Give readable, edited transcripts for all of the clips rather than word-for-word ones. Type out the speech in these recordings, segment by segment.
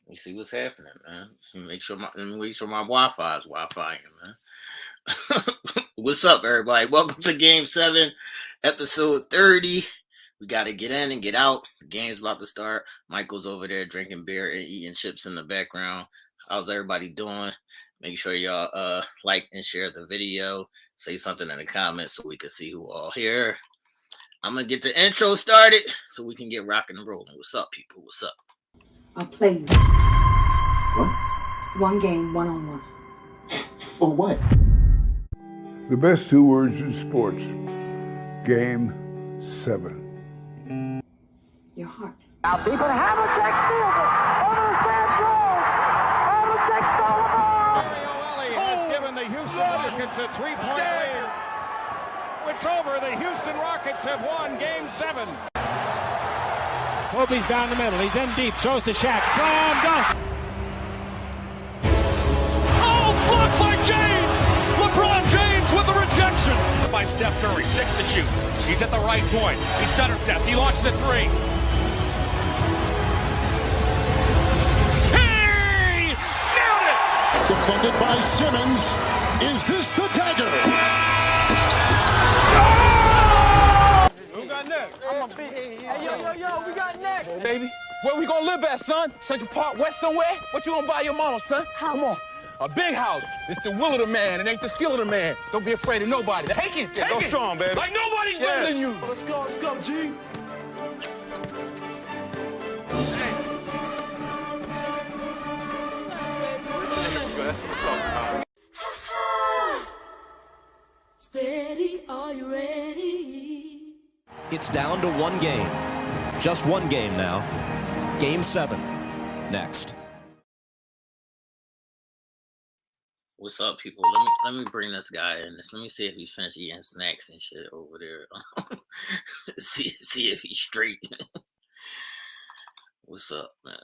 We see what's happening, man. Let me make sure my Wi-Fi is Wi-Fi, man. What's up, everybody? Welcome to Game 7, episode 30. We got to get in and get out. The game's about to start. Michael's over there drinking beer and eating chips in the background. How's everybody doing? Make sure y'all like and share the video. Say something in the comments so we can see who all here. I'm going to get the intro started so we can get rocking and rolling. What's up, people? What's up? I'll play you. What? One game, one-on-one. For what? The best two words in sports. Game 7. Your heart. Now people Havlicek steals it. Overstand throws. Havlicek stole the ball. Mario has given the Houston Rockets a 3-point lead. It's over. The Houston Rockets have won Game 7. Kobe's down the middle. He's in deep. Throws to Shaq. Slam dunk. Oh, blocked by James. LeBron James with the rejection. By Steph Curry. 6 to shoot. He's at the right point. He stutter steps. He launches a 3. He nailed it. Defended by Simmons. Is this the dagger? Who got next? I'm a beat. Hey, yo, we got next. Baby, where we gonna live at, son? Central Park West somewhere? What you gonna buy your mama, son? Come on. A big house. It's the will of the man. It ain't the skill of the man. Don't be afraid of nobody. Take it. Take Go it. strong, baby. Like nobody's better than you. Let's go, G. Steady, are you ready? It's down to one game. Just one game now. Game 7. Next. What's up, people? Let me bring this guy in. Let me see if he's finished eating snacks and shit over there. see if he's straight. What's up, man?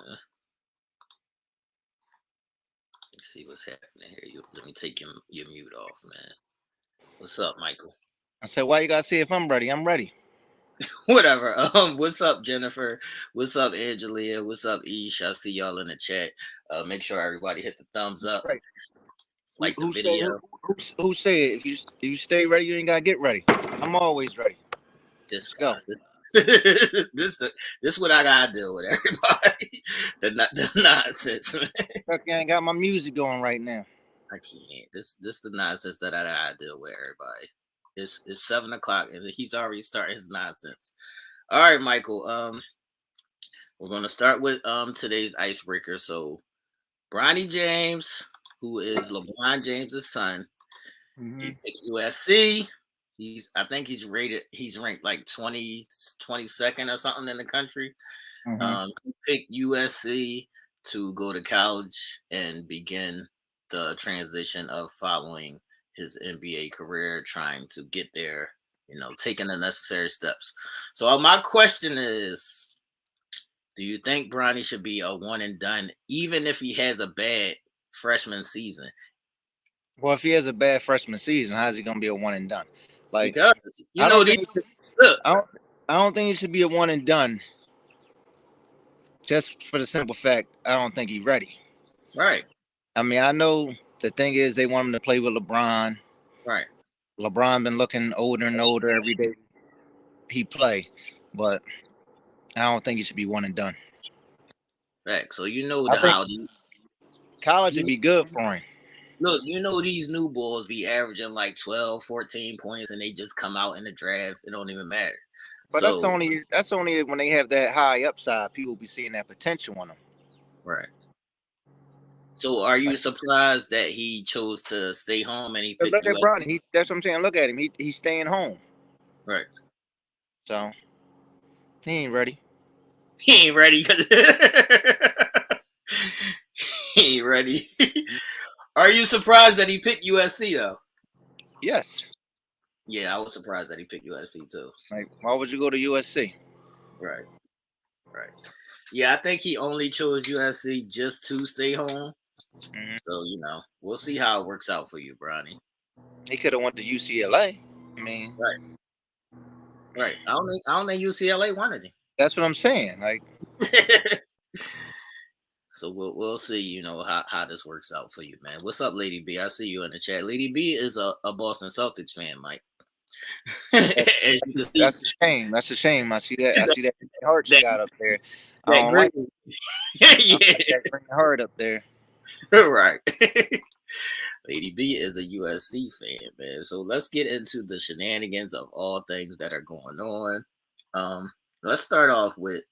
Let's see what's happening here. Let me take your mute off, man. What's up, Michael? I said, why you gotta see if I'm ready? I'm ready. Whatever. What's up, Jennifer? What's up, Angelia? What's up, Ish? I see y'all in the chat. Make sure everybody hit the thumbs up. Right. Like the video. Who said if you stay ready, you ain't gotta get ready. I'm always ready. Let's go. This what I gotta deal with, everybody. the nonsense, man. Fuck, you ain't got my music going right now. I can't. This the nonsense that I gotta deal with, everybody. It's 7 o'clock and he's already starting his nonsense. All right, Michael. We're gonna start with today's icebreaker. So, Bronny James, who is LeBron James' son, he picked USC. I think he's ranked like 22nd or something in the country. He picked USC to go to college and begin the transition of following his NBA career, trying to get there, taking the necessary steps. So my question is, do you think Bronny should be a one and done, even if he has a bad freshman season? Well, if he has a bad freshman season, how's he gonna be a one and done? Like, because I don't think he should be a one and done. Just for the simple fact, I don't think he's ready. Right. I mean, I know the thing is they want him to play with LeBron. Right. LeBron been looking older and older every day he play, but I don't think he should be one and done. Right. So college would be good for him. Look, these new bulls be averaging like 12, 14 points, and they just come out in the draft. It don't even matter. But that's only when they have that high upside. People be seeing that potential in them. Right. So, are you surprised that he chose to stay home and he picked look at Bronny? That's what I'm saying. Look at him. He's staying home. Right. So he ain't ready. He ain't ready because he ain't ready. Are you surprised that he picked USC though? Yes. Yeah, I was surprised that he picked USC too. Like, why would you go to USC? Right. Yeah, I think he only chose USC just to stay home. So, we'll see how it works out for you, Bronny. He could have went to UCLA. I mean, right. I don't think UCLA wanted him. That's what I'm saying. Like, So we'll see, how this works out for you, man. What's up, Lady B? I see you in the chat. Lady B is a Boston Celtics fan, Mike. As you can see, That's a shame. That's a shame. I see that. I see that heart she that, got up there. I that don't great. like Yeah, that green heart up there. right. Lady B is a USC fan, man. So let's get into the shenanigans of all things that are going on. Let's start off with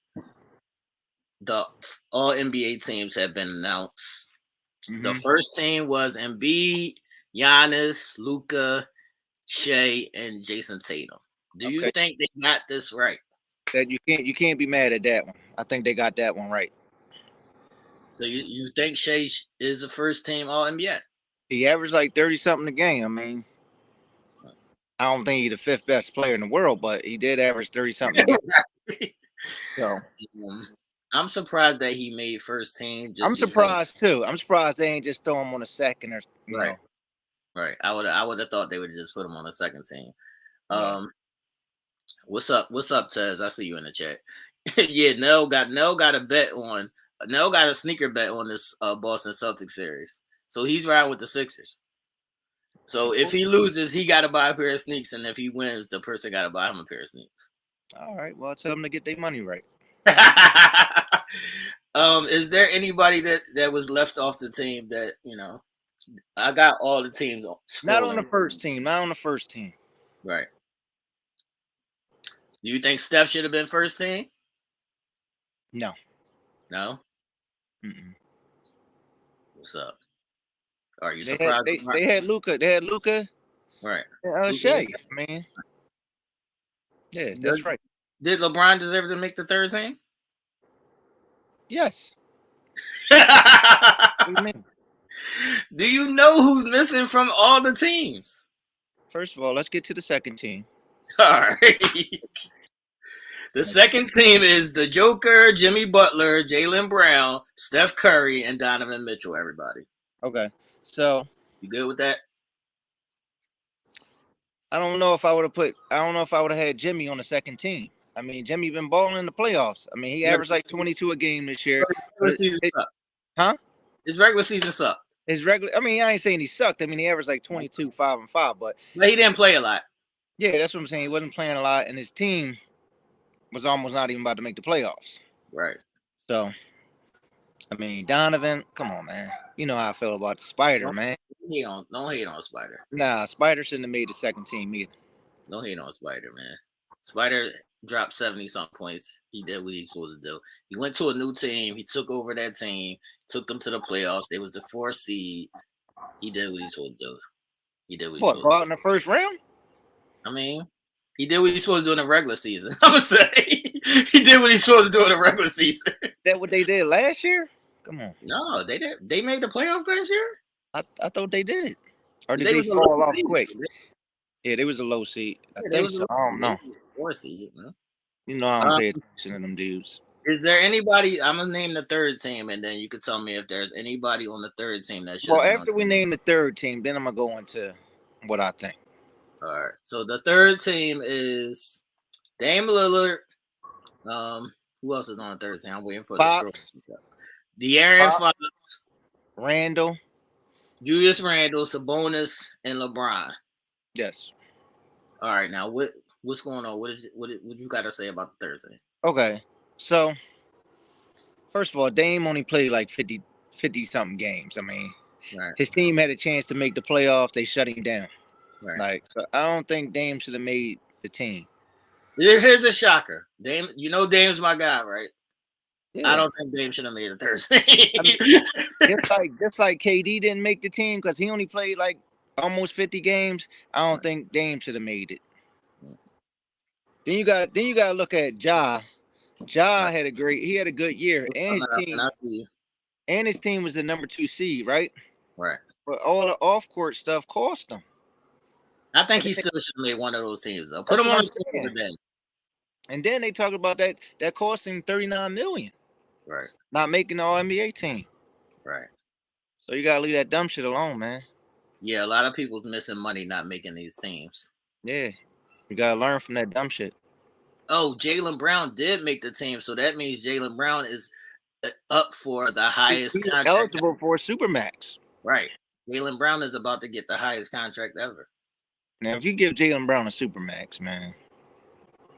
the all NBA teams have been announced. The first team was Embiid, Giannis, Luca, Shea, and Jason Tatum. Do you think they got this right? That you can't be mad at that one. I think they got that one right. So you think Shea is the first team All NBA? He averaged like 30 something a game. I mean, I don't think he's the fifth best player in the world, but he did average 30 something a game. So I'm surprised that he made first team. I'm surprised too. I'm surprised they ain't just throw him on a second or you know. Right. I would have thought they would just put him on the second team. What's up, Tez? I see you in the chat. Yeah, Nell got a bet on Nell got a sneaker bet on this Boston Celtics series. So he's riding with the Sixers. So if he loses, he got to buy a pair of sneaks, and if he wins, the person got to buy him a pair of sneaks. All right. Well, tell them to get their money right. Is there anybody that was left off the team that I got all the teams Not on the first team. Not on the first team. Right. Do you think Steph should have been first team? No. No? Mm-mm. What's up? Are you surprised? They had Luca. They had Luca. Right. Shea, man. Yeah, that's right. Did LeBron deserve to make the third team? Yes. What do you mean? Do you know who's missing from all the teams? First of all, let's get to the second team. All right. The second team is the Joker, Jimmy Butler, Jaylen Brown, Steph Curry, and Donovan Mitchell. Everybody. Okay. So you good with that? I don't know if I would have had Jimmy on the second team. I mean, Jimmy been balling in the playoffs. I mean, he averaged like 22 a game this year. Huh? His regular season sucked. I mean, I ain't saying he sucked. I mean, he averaged like 22, 5 and 5, but he didn't play a lot. Yeah, that's what I'm saying. He wasn't playing a lot, and his team was almost not even about to make the playoffs. Right. So, I mean, Donovan, come on, man. You know how I feel about the Spider, man. Don't hate on Spider. Nah, Spider shouldn't have made the second team either. Don't hate on Spider, man. Spider dropped 70-something points. He did what he's supposed to do. He went to a new team. He took over that team, took them to the playoffs. They was the 4th seed. He did what he's supposed to do. He did what go out in the first round? I mean, he did what he's supposed to do in the regular season. I'm gonna say he did what he's supposed to do in the regular season. That what they did last year? Come on. No, they did. They made the playoffs last year. I thought they did. Or did they fall off quick? Yeah, they was a low seed. I think so. I don't know. 4 seed, man. You know, I don't pay attention to them dudes. Is there anybody? I'm gonna name the third team, and then you can tell me if there's anybody on the third team that should. Well, after we name the third team, then I'm gonna go into what I think. All right. So the third team is Dame Lillard. Who else is on the third team? I'm waiting for Fox. De'Aaron Fox, Randall, Julius Randle, Sabonis, and LeBron. Yes. All right. Now what's going on? What you got to say about the third team? Okay. So first of all, Dame only played like 50 something games. I mean, his team had a chance to make the playoffs. They shut him down. Right. Like, so I don't think Dame should have made the team. Here's a shocker. Dame, Dame's my guy, right? Yeah. I don't think Dame should have made the third team. I mean, just like KD didn't make the team because he only played like almost 50 games. I don't think Dame should have made it. Then you got to look at Ja. Ja had a good year, and his team was the number 2 seed, right? Right. But all the off-court stuff cost them. I think he still should have made one of those teams, though. Put him on the team today. And then they talk about that cost him $39 million. Right. Not making the All-NBA team. Right. So you gotta leave that dumb shit alone, man. Yeah, a lot of people's missing money not making these teams. Yeah. You gotta learn from that dumb shit. Oh, Jaylen Brown did make the team, so that means Jaylen Brown is up for the highest He's contract. eligible for a Supermax. Right. Jaylen Brown is about to get the highest contract ever. Now, if you give Jaylen Brown a Supermax, man,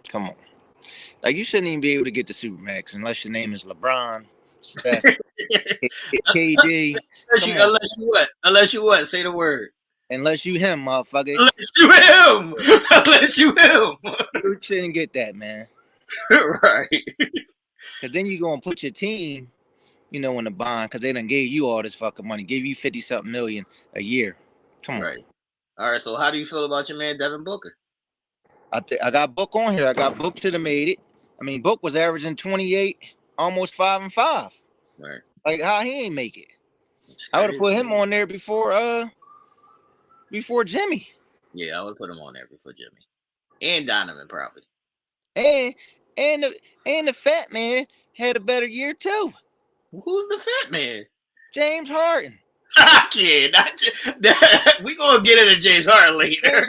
come on. Like, you shouldn't even be able to get the Supermax unless your name is LeBron, Steph, KD. Unless you what? Say the word. Unless you him, motherfucker. Unless you him. Unless you him. You shouldn't get that, man. Right. Because then you're going to put your team, in the bond, because they done gave you all this fucking money. Gave you 50-something million a year. Come on. Right. All right, so how do you feel about your man Devin Booker? I got Book on here. I got Book should have made it. I mean, Book was averaging 28, almost 5 and 5. Right. Like, how he ain't make it? I would have put him on there before Jimmy. Yeah, I would put him on there before Jimmy. And Donovan probably. And the fat man had a better year too. Who's the fat man? James Harden. I can't. We gonna get into James Harden later.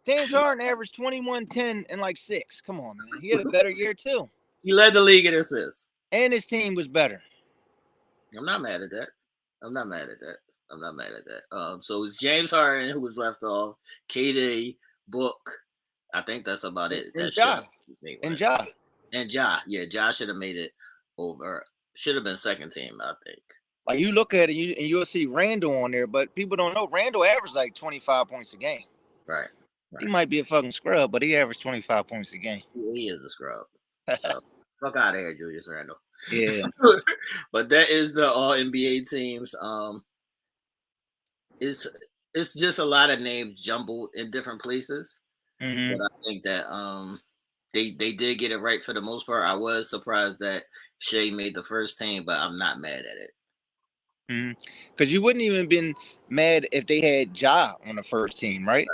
James Harden averaged 21, 10, and like 6. Come on, man. He had a better year too. He led the league in assists. And his team was better. I'm not mad at that. So it's James Harden who was left off. KD, Book. I think that's about it. And Ja. Yeah, Ja should have made it over. Should have been second team, I think. Like, you look at it and you'll see Randall on there, but people don't know Randall averaged like 25 points a game. Right. He might be a fucking scrub, but he averaged 25 points a game. He is a scrub. Fuck out of here, Julius Randle. Yeah. But that is the all NBA teams. It's just a lot of names jumbled in different places. Mm-hmm. But I think that they did get it right for the most part. I was surprised that Shea made the first team, but I'm not mad at it. Because you wouldn't even been mad if they had Ja on the first team, right?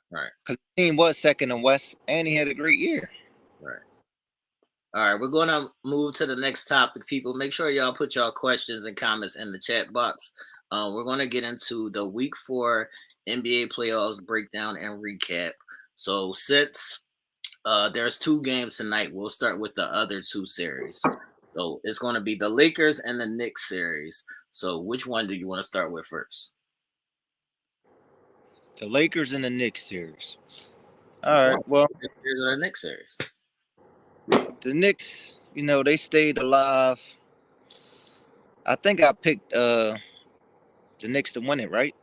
Right. Because the team was second in West, and he had a great year. Right. All right, we're going to move to the next topic, people. Make sure y'all put y'all questions and comments in the chat box. We're going to get into the Week 4 NBA playoffs breakdown and recap. So since there's 2 games tonight, we'll start with the other 2 series. So it's going to be the Lakers and the Knicks series. So which one do you want to start with first? The Lakers and the Knicks series. All right, well. The Lakers and the Knicks series. The Knicks, they stayed alive. I think I picked the Knicks to win it, right?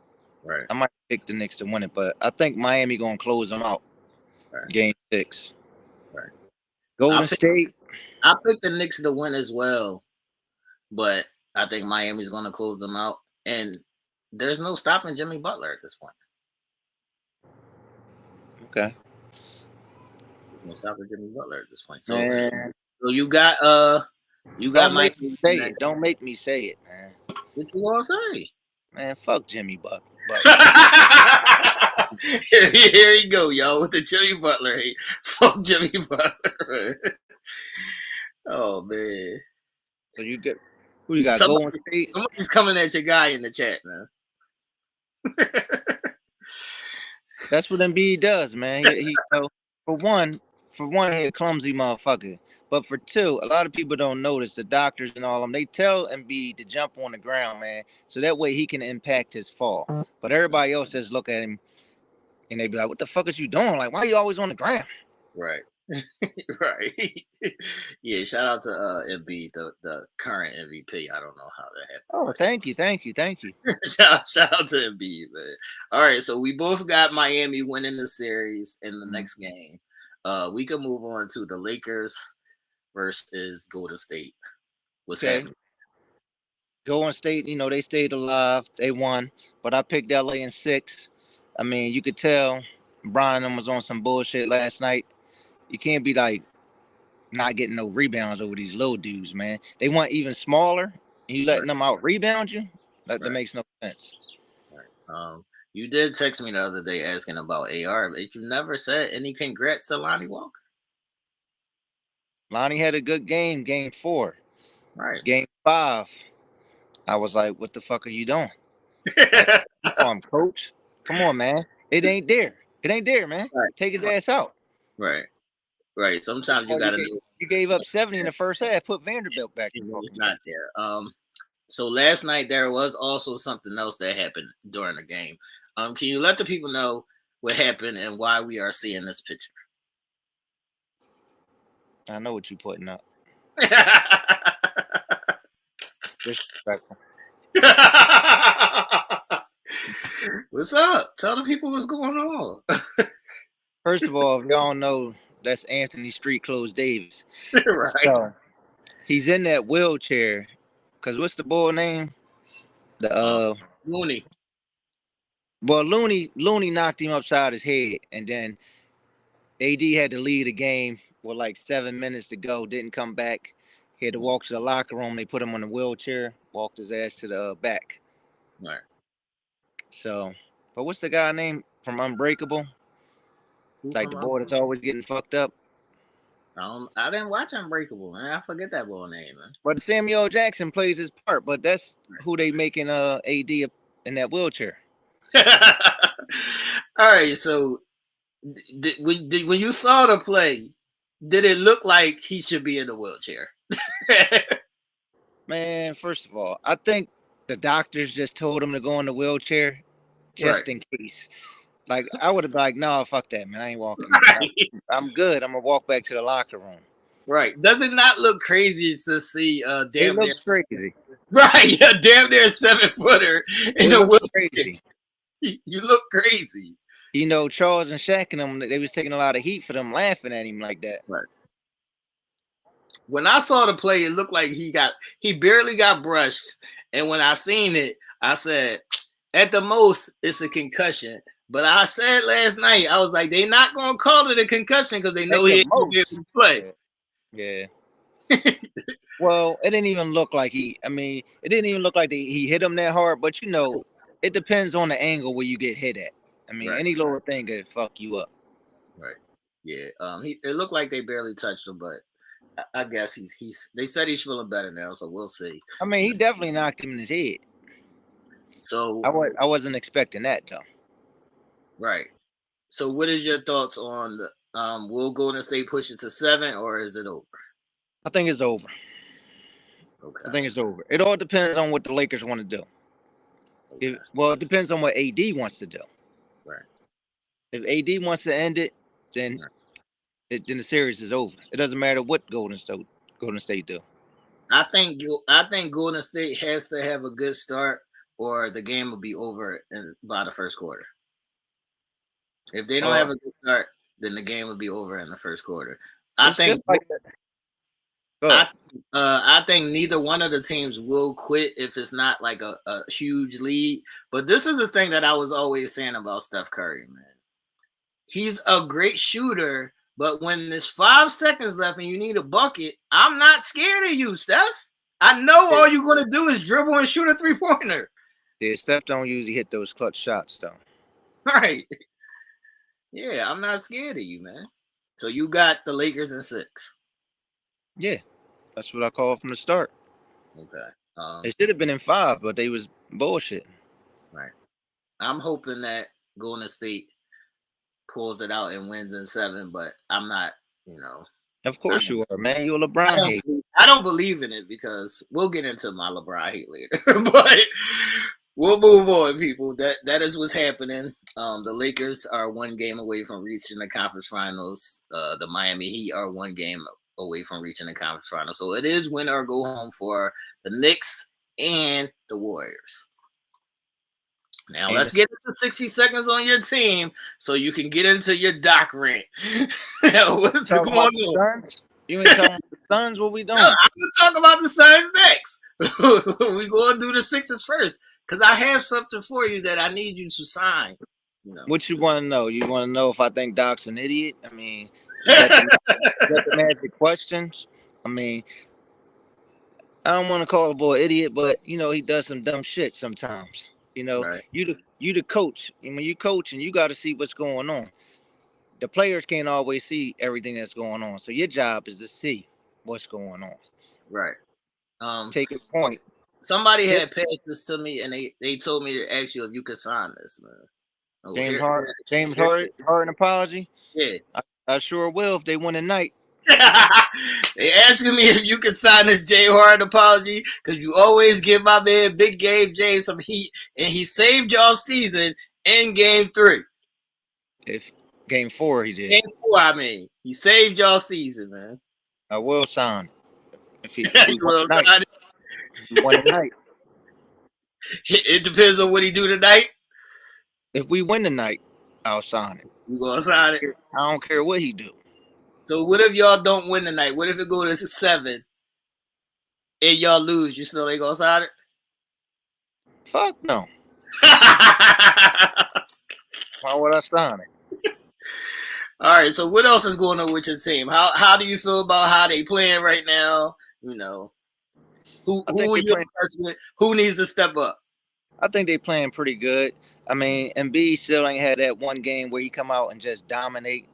Right. I might pick the Knicks to win it, but I think Miami going to close them out. Right. Game 6. Right. Golden State. I picked the Knicks to win as well, but I think Miami's going to close them out. And there's no stopping Jimmy Butler at this point. Okay. No stopping Jimmy Butler at this point. So you got Miami. Don't make me say it, man. What you gonna say? Man, fuck Jimmy Butler. Here you go, y'all, with the Jimmy Butler hate. Fuck Jimmy Butler. Oh man. So who you got? Golden State. Somebody's coming at your guy in the chat, man. That's what Embiid does, man. He for one, he's a clumsy motherfucker. But for 2, a lot of people don't notice, the doctors and all of them, they tell Embiid to jump on the ground, man, so that way he can impact his fall. But everybody else just look at him and they be like, what the fuck is you doing? Like, why are you always on the ground? Right. Right. Yeah, shout out to Embiid, the current MVP. I don't know how that happened. Oh, thank you. shout out to Embiid, man. All right, so we both got Miami winning the series in the next game. We can move on to the Lakers versus Golden State. What's happening? Golden State, they stayed alive. They won. But I picked LA in 6. I mean, you could tell Bron and them was on some bullshit last night. You can't be like not getting no rebounds over these little dudes, man. They want even smaller, and you letting them out rebound you? That makes no sense. Right. You did text me the other day asking about AR, but you never said any congrats to Lonnie Walker. Lonnie had a good game, game 4. Right. Game 5, I was like, what the fuck are you doing? Like, come on, coach. Come on, man. It ain't there, man. Right. Take his ass out. Right. Sometimes you gotta know. You gave up 70 in the first half. Put Vanderbilt back in the It's fucking not game. there. So last night there was also something else that happened during the game. Can you let the people know what happened and why we are seeing this picture? I know what you're putting up. Disrespectful. What's up? Tell the people what's going on. First of all, if y'all know, that's Anthony Street Clothes Davis. Right. So he's in that wheelchair. Cause what's the boy name? The Lonnie. Well, Lonnie knocked him upside his head, and then AD had to leave the game with like 7 minutes to go. Didn't come back. He had to walk to the locker room. They put him on a wheelchair. Walked his ass to the back. Right. So, but what's the guy name from Unbreakable? Like the boy that's always getting fucked up. I didn't watch Unbreakable, man. I forget that boy name, man. But Samuel Jackson plays his part. But that's who they making AD in that wheelchair. All right. So, when you saw the play, did it look like he should be in a wheelchair? Man, first of all, I think the doctors just told him to go in the wheelchair just in case. Like, I would have been like, no, fuck that, man. I ain't walking. Right. I'm good. I'm going to walk back to the locker room. Right. Does it not look crazy to see It looks crazy. Right. Yeah, damn near 7-footer in a wheelchair. Crazy. You look crazy. You know, Charles and Shaq and them, they was taking a lot of heat for them laughing at him like that. Right. When I saw the play, it looked like he barely got brushed. And when I seen it, I said, at the most, it's a concussion. But I said last night, I was like, they're not going to call it a concussion because they know he ain't going to be able to play. Yeah. Well, it didn't even look like it didn't even look like he hit him that hard. But, you know, it depends on the angle where you get hit at. I mean, any little thing could fuck you up. Right. Yeah. It looked like they barely touched him, but I guess they said he's feeling better now, so we'll see. I mean, he definitely knocked him in his head. So I wasn't expecting that though. Right. So what is your thoughts on the will Golden State push it to 7 or is it over? I think it's over. Okay. I think it's over. It all depends on what the Lakers want to do. Okay. It depends on what AD wants to do. Right. If AD wants to end it, then then the series is over. It doesn't matter what Golden State do. I think Golden State has to have a good start, or the game will be over by the first quarter. If they don't have a good start, then the game will be over in the first quarter. I think neither one of the teams will quit if it's not like a huge lead. But this is the thing that I was always saying about Steph Curry, man. He's a great shooter, but when there's 5 seconds left and you need a bucket, I'm not scared of you, Steph. I know all you're going to do is dribble and shoot a 3-pointer. Yeah, Steph don't usually hit those clutch shots, though. Right. Yeah, I'm not scared of you, man. So you got the Lakers in 6. Yeah, that's what I called from the start. Okay. It should have been in 5, but they was bullshit. Right. I'm hoping that Golden State pulls it out and wins in 7, but I'm not, Of course you are, man. You're a LeBron hate. I don't believe in it because we'll get into my LeBron hate later. But we'll move on, people. That is what's happening. The Lakers are 1 game away from reaching the conference finals. The Miami Heat are 1 game away from reaching the conference finals. So it is win or go home for the Knicks and the Warriors. Now let's get into 60 seconds on your team so you can get into your doc rant. What's going on? You ain't talking about the Suns? What we doing? No, I'm going to talk about the Suns next. We're going to do the Sixers first because I have something for you that I need you to sign. What you want to know? You want to know if I think Doc's an idiot? I mean, you got the magic questions. I mean, I don't want to call a boy idiot, but he does some dumb shit sometimes. Right. You the coach. When you coaching, you got to see what's going on. The players can't always see everything that's going on, so your job is to see what's going on. Right. Take a point. Somebody had passed this to me, and they told me to ask you if you could sign this, man. James Harden apology. Yeah, I sure will if they win tonight. They asking me if you can sign this Jay Harden apology because you always give my man Big Game James some heat, and he saved y'all season in Game 3. If Game 4 he did. Game 4, I mean, he saved y'all season, man. I will sign. If we Well, won tonight, we won tonight. It depends on what he do tonight. If we win tonight, I'll sign it. You gonna sign it? I don't care what he do. So what if y'all don't win tonight? What if it go to 7 and y'all lose? You still ain't gonna sign it? Fuck no. Why would I sign it? All right. So what else is going on with your team? How do you feel about how they playing right now? You know, who are you impressed with? Who needs to step up? I think they playing pretty good. I mean, Embiid still ain't had that one game where he come out and just dominate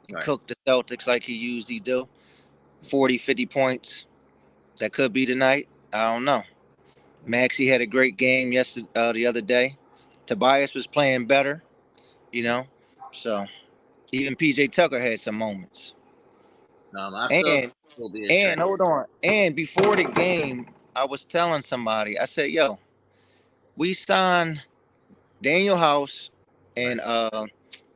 and cook the Celtics like he usually do. 40, 50 points. That could be tonight. I don't know. Maxey had a great game the other day. Tobias was playing better, you know. So even PJ Tucker had some moments. And hold on. And before the game, I was telling somebody, I said, yo, we signed Daniel House and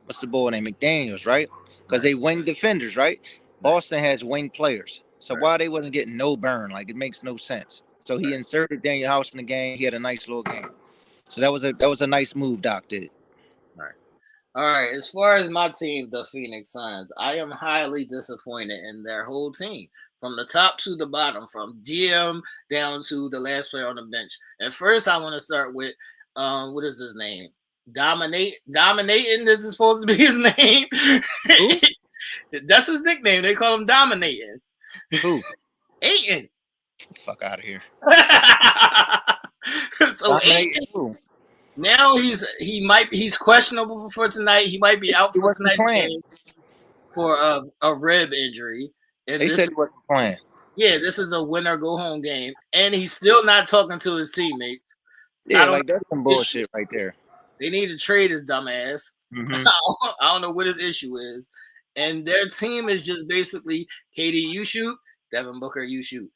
what's the boy name? McDaniels, right? Because they wing defenders, right? Boston has wing players. So why they wasn't getting no burn? Like, it makes no sense. So he inserted Daniel House in the game. He had a nice little game. So that was a nice move Doc did. All right. As far as my team, the Phoenix Suns, I am highly disappointed in their whole team, from the top to the bottom, from GM down to the last player on the bench. And first, I want to start with what is his name? Dominating. This is supposed to be his name. That's his nickname. They call him Dominating. Who? Ayton. Get the fuck out of here. So Ayton, now he's questionable for tonight. He might be out for tonight's game for a rib injury. And they said he wasn't playing. Yeah, this is a win or go home game, and he's still not talking to his teammates. Yeah, like that's some bullshit right there. They need to trade his dumb ass. Mm-hmm. I don't know what his issue is. And their team is just basically, KD, you shoot, Devin Booker, you shoot.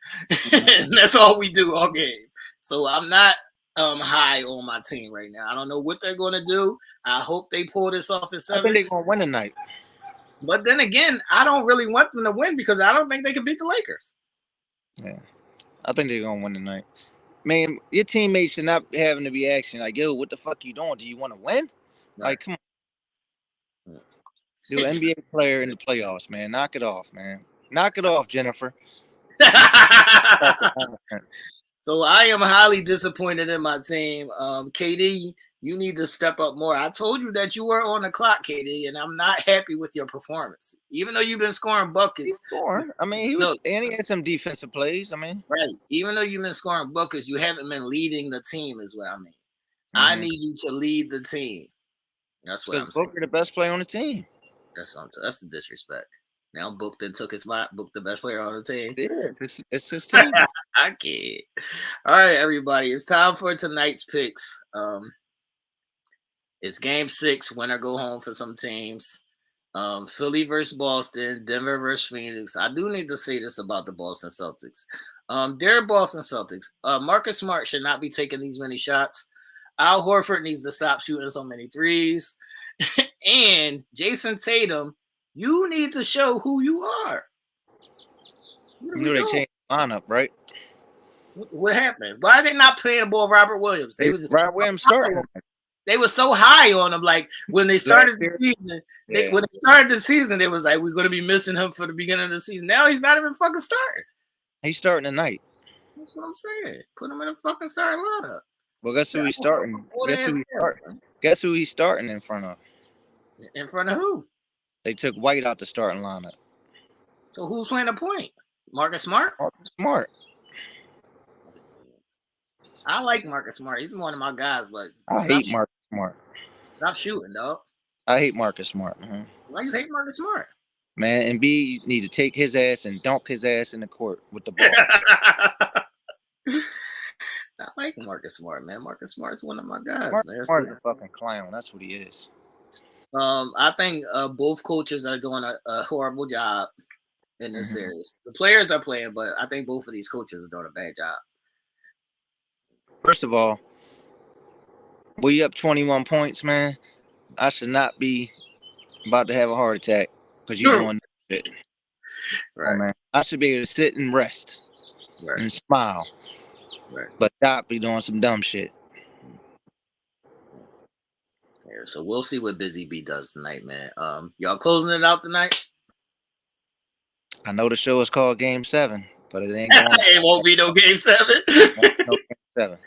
And that's all we do all game. So I'm not high on my team right now. I don't know what they're going to do. I hope they pull this off in 7. I think they're going to win tonight. But then again, I don't really want them to win because I don't think they can beat the Lakers. Yeah, I think they're going to win tonight. Man, your teammates should not having to be asking, like, yo, what the fuck you doing? Do you want to win? Right. Like, come on. You're an NBA player in the playoffs, man. Knock it off, man. Knock it off, Jennifer. So I am highly disappointed in my team. KD, you need to step up more. I told you that you were on the clock, KD, and I'm not happy with your performance. Even though you've been scoring buckets. He's scoring. I mean, he had some defensive plays. I mean. Right. Even though you've been scoring buckets, you haven't been leading the team is what I mean. Mm-hmm. I need you to lead the team. That's what I'm saying. Booker the best player on the team. That's the disrespect. Now Book then took his spot. Book the best player on the team. Yeah, it's his team. I can't. All right, everybody. It's time for tonight's picks. It's game 6, win or go home for some teams. Philly versus Boston, Denver versus Phoenix. I do need to say this about the Boston Celtics. They're Boston Celtics. Marcus Smart should not be taking these many shots. Al Horford needs to stop shooting so many threes. And Jason Tatum, you need to show who you are. You know they changed the lineup, right? What happened? Why are they not playing the ball Robert Williams? Robert Williams started. They were so high on him. Like when they started the season, when they started the season, they was like, we're going to be missing him for the beginning of the season. Now he's not even fucking starting. He's starting tonight. That's what I'm saying. Put him in a fucking starting lineup. Well, guess who he's starting? Guess who he's starting in front of? In front of who? They took White out the starting lineup. So who's playing the point? Marcus Smart? Marcus Smart. I like Marcus Smart. He's one of my guys, but I hate Marcus Smart. Stop shooting, dog. I hate Marcus Smart. Mm-hmm. Why you hate Marcus Smart? Man, and B, you need to take his ass and dunk his ass in the court with the ball. I like Marcus Smart, man. Marcus Smart's one of my guys. Marcus Smart is a fucking clown. That's what he is. I think both coaches are doing a horrible job. in this series. The players are playing, but I think both of these coaches are doing a bad job. First of all, we up 21 points, man. I should not be about to have a heart attack because you doing shit. Right. Oh, man. I should be able to sit and rest and smile. Right. But Doc be doing some dumb shit. Yeah, so we'll see what Busy B does tonight, man. Y'all closing it out tonight? I know the show is called Game 7, but it ain't going. It won't be no Game 7. No Game 7.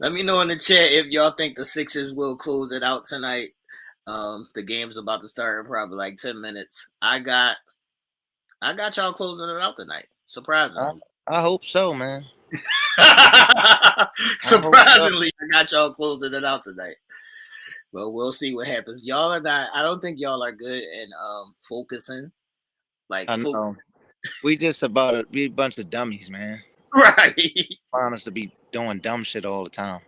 Let me know in the chat if y'all think the Sixers will close it out tonight. The game's about to start in probably like 10 minutes. I got y'all closing it out tonight. Surprisingly. I hope so, man. Surprisingly, I got y'all closing it out tonight. But we'll see what happens. Y'all are not. I don't think y'all are good in focusing. Like, I know. We just be a bunch of dummies, man. Right. Want us to be doing dumb shit all the time.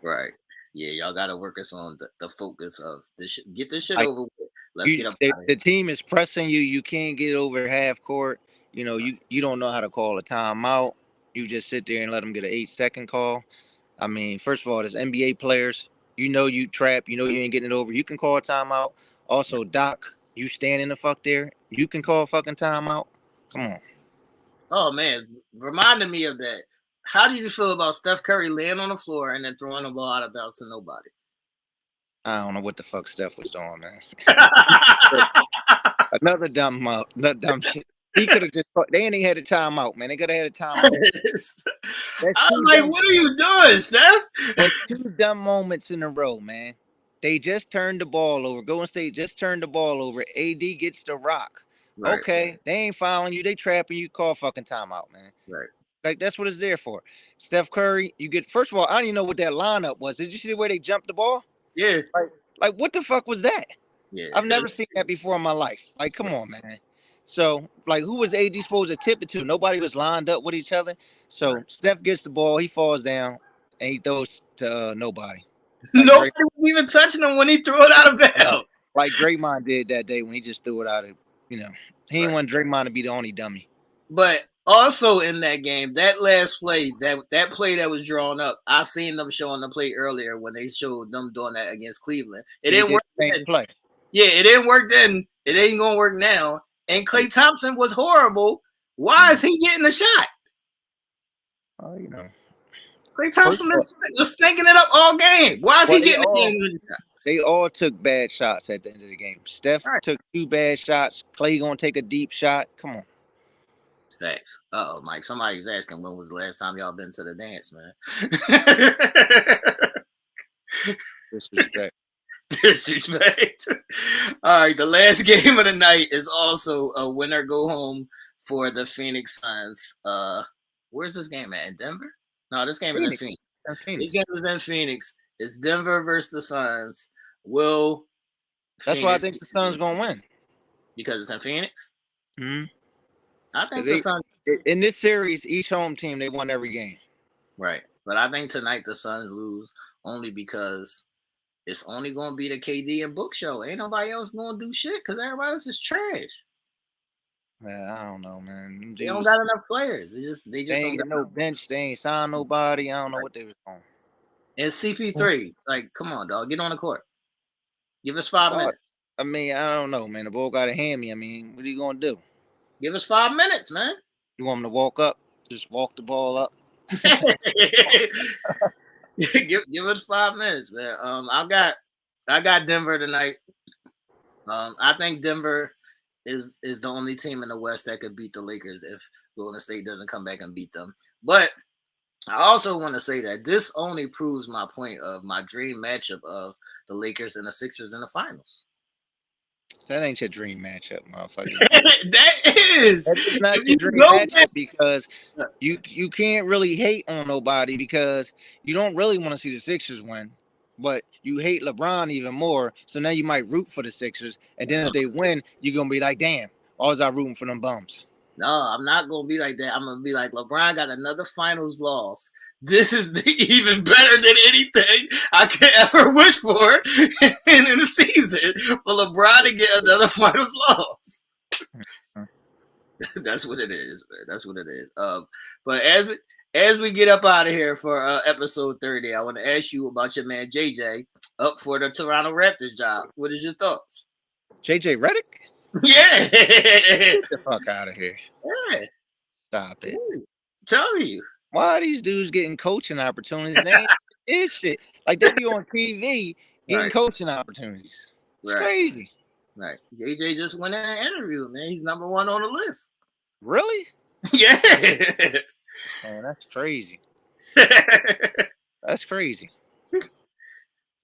Right. Yeah, y'all got to work us on the focus of this. Get this shit over with. Let's get up. The team is pressing you. You can't get over half court. You know, you don't know how to call a timeout. You just sit there and let them get an 8-second call. I mean, first of all, there's NBA players. You know you trap. You know you ain't getting it over. You can call a timeout. Also, Doc, you standing the fuck there. You can call a fucking timeout. Come on. Oh, man. Reminded me of that. How do you feel about Steph Curry laying on the floor and then throwing the ball out of bounds to nobody? I don't know what the fuck Steph was doing, man. Another dumb shit. He could have just. They ain't had a timeout, man. They could have had a timeout. I was like, "What are you doing, Steph?" That's 2 dumb moments in a row, man. They just turned the ball over. Golden State just turned the ball over. AD gets the rock. Right. Okay, they ain't fouling you. They trapping you. Call fucking timeout, man. Right. Like, that's what it's there for. Steph Curry, you get. First of all, I don't even know what that lineup was. Did you see the way they jumped the ball? Yeah. Like what the fuck was that? Yeah. I've never seen that before in my life. Like, come on, man. So, like, who was AD supposed to tip it to? Nobody was lined up with each other. So, Steph gets the ball, he falls down, and he throws to nobody. Like nobody was even touching him when he threw it out of bounds. Like Draymond did that day when he just threw it out of, he didn't want Draymond to be the only dummy. But also in that game, that last play, that play that was drawn up, I seen them showing the play earlier when they showed them doing that against Cleveland. It didn't work then. Play. Yeah, it didn't work then. It ain't gonna work now. And Klay Thompson was horrible. Why is he getting the shot? Oh, Klay Thompson was stinking it up all game. Why is he getting the game? They all took bad shots at the end of the game. Steph took 2 bad shots. Klay gonna take a deep shot. Come on. Facts. Uh-oh, Mike. Somebody's asking when was the last time y'all been to the dance, man. Disrespect. All right, the last game of the night is also a winner go home for the Phoenix Suns. Where's this game at? In Denver? No, this game is in Phoenix. This game is in Phoenix. It's Denver versus the Suns. That's why I think the Suns gonna win. Because it's in Phoenix? Mm-hmm. I think the Suns in this series, each home team, they won every game. Right. But I think tonight the Suns lose only because it's only going to be the KD and Book show. Ain't nobody else going to do shit because everybody else is trash. Man, I don't know, man. They don't got enough players. They just ain't got no bench. They ain't signed nobody. I don't know what they was on. And CP3, like, come on, dog. Get on the court. Give us 5 minutes. I mean, I don't know, man. The ball got to hand me. I mean, what are you going to do? Give us 5 minutes, man. You want him to walk up? Just walk the ball up. give us 5 minutes, man. I got Denver tonight. I think Denver is the only team in the West that could beat the Lakers if Golden State doesn't come back and beat them. But I also want to say that this only proves my point of my dream matchup of the Lakers and the Sixers in the finals. That ain't your dream matchup, motherfucker. That is not your dream matchup because you can't really hate on nobody because you don't really want to see the Sixers win, but you hate LeBron even more. So now you might root for the Sixers, and then if they win, you're gonna be like, "Damn, always I rooting for them bums." No, I'm not gonna be like that. I'm gonna be like, LeBron got another finals loss. This is even better than anything I could ever wish for in the season for LeBron to get another finals loss. That's what it is, man. That's what it is. But as we get up out of here for episode 30, I want to ask you about your man JJ up for the Toronto Raptors job. What is your thoughts? JJ Redick? Yeah. Get the fuck out of here. Yeah. Stop it. Tell you. Why are these dudes getting coaching opportunities? They ain't did shit. Like they be on TV getting Right. coaching opportunities. It's Right. crazy. Right. JJ just went in an interview, man. He's number one on the list. Really? Yeah. Man, that's crazy. That's crazy.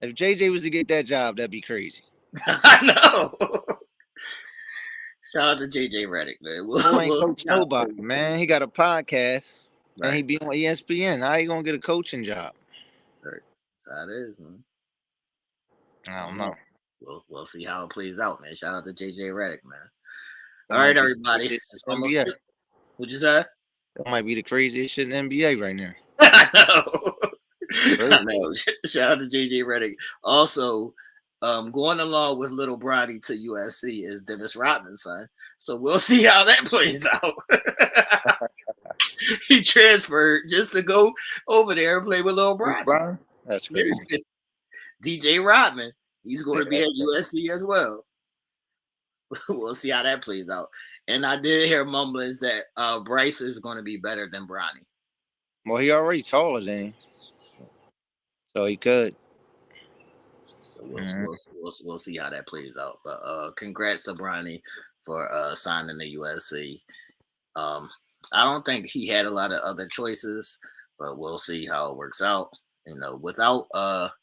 If JJ was to get that job, that'd be crazy. I know. Shout out to JJ Redick, man. Boy ain't coach nobody, man. He got a podcast and he be on ESPN. How you gonna get a coaching job? Right. That is, man. I don't know. We'll see how it plays out, man. Shout out to JJ Redick, man. All right, everybody. It's almost NBA. What'd you say? That might be the craziest shit in the NBA right now. I know. I know. Shout out to JJ Redick. Also, going along with little Bronny to USC is Dennis Rodman's son. So we'll see how that plays out. He transferred just to go over there and play with little Bronny. That's crazy. DJ Rodman. He's going to be at USC as well. We'll see how that plays out. And I did hear mumblings that Bryce is going to be better than Bronny. Well, he already taller than him, so he could. So we'll see how that plays out. But congrats to Bronny for signing the USC. I don't think he had a lot of other choices, but we'll see how it works out. You know, without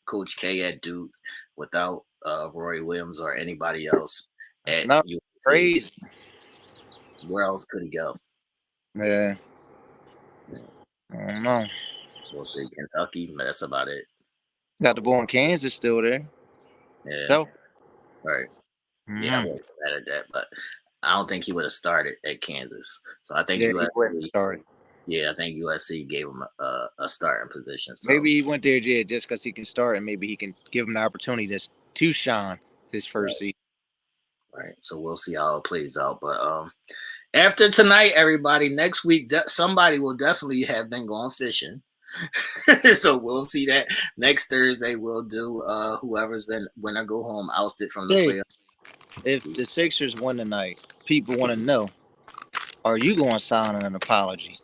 Coach K at Duke, without Roy Williams or anybody else at USC, crazy. Where else could he go? Yeah. I don't know. We'll see. Kentucky, but that's about it. Got the boy in Kansas still there. Yeah. So. Right. Mm-hmm. Yeah, I wasn't mad at that, but I don't think he would have started at Kansas. So I think USC started. Yeah, I think USC gave him a starting position. So. Maybe he went there, just because he can start, and maybe he can give him the opportunity to shine his first season. Right. So we'll see how it plays out. But after tonight, everybody, next week, somebody will definitely have been going fishing. So we'll see that next Thursday. We'll do whoever's been when I go home ousted from the playoffs. If the Sixers win tonight, people want to know: are you going to sign an apology?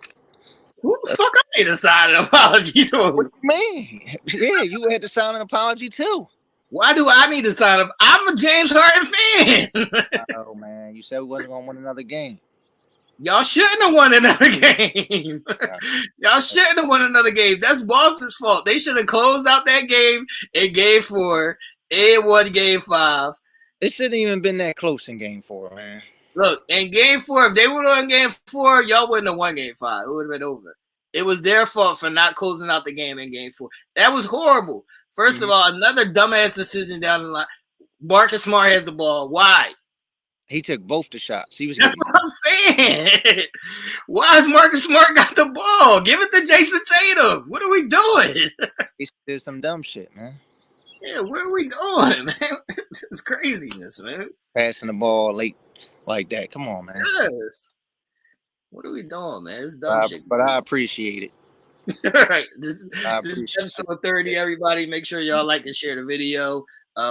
Who the fuck I need to sign an apology to? What do you mean? Yeah, you had to sign an apology too. Why do I need to sign up? I'm a James Harden fan. Oh man, you said we wasn't gonna win another game. Y'all shouldn't have won another game. Y'all shouldn't have won another game. That's Boston's fault. They should have closed out that game in Game 4 and won Game 5. It shouldn't even been that close in Game 4, man. Look, in Game 4, if they would have won Game 4, y'all wouldn't have won Game 5. It would have been over. It was their fault for not closing out the game in Game 4. That was horrible. First of all, another dumbass decision down the line. Marcus Smart has the ball. Why? He took both the shots. He was. That's what I'm saying. Why has Marcus Smart got the ball? Give it to Jason Tatum. What are we doing? He did some dumb shit, man. Yeah, what are we doing, man? It's craziness, man. Passing the ball late like that. Come on, man. Yes. What are we doing, man? It's dumb shit. But I appreciate it. All right. This is episode 30, everybody. Make sure y'all like and share the video.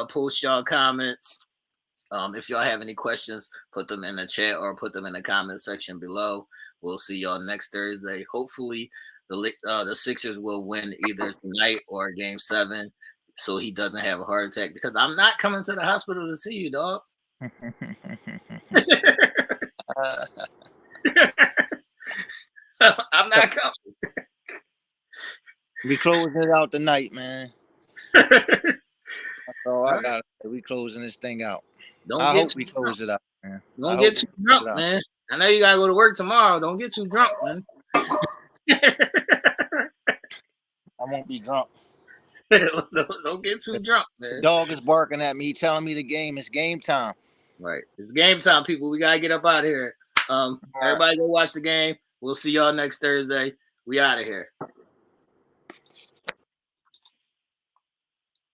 Post y'all comments. If y'all have any questions, put them in the chat or put them in the comment section below. We'll see y'all next Thursday. Hopefully, the Sixers will win either tonight or Game 7, so he doesn't have a heart attack. Because I'm not coming to the hospital to see you, dog. I'm not coming. We closing it out tonight, man. That's all I got. We closing this thing out. I hope we close it out, man. Don't get too drunk, man. I know you gotta go to work tomorrow. Don't get too drunk, man. I won't be drunk. Don't get too drunk, man. The dog is barking at me, telling me it's game time. Right. It's game time, people. We gotta get up out of here. Everybody go watch the game. We'll see y'all next Thursday. We out of here.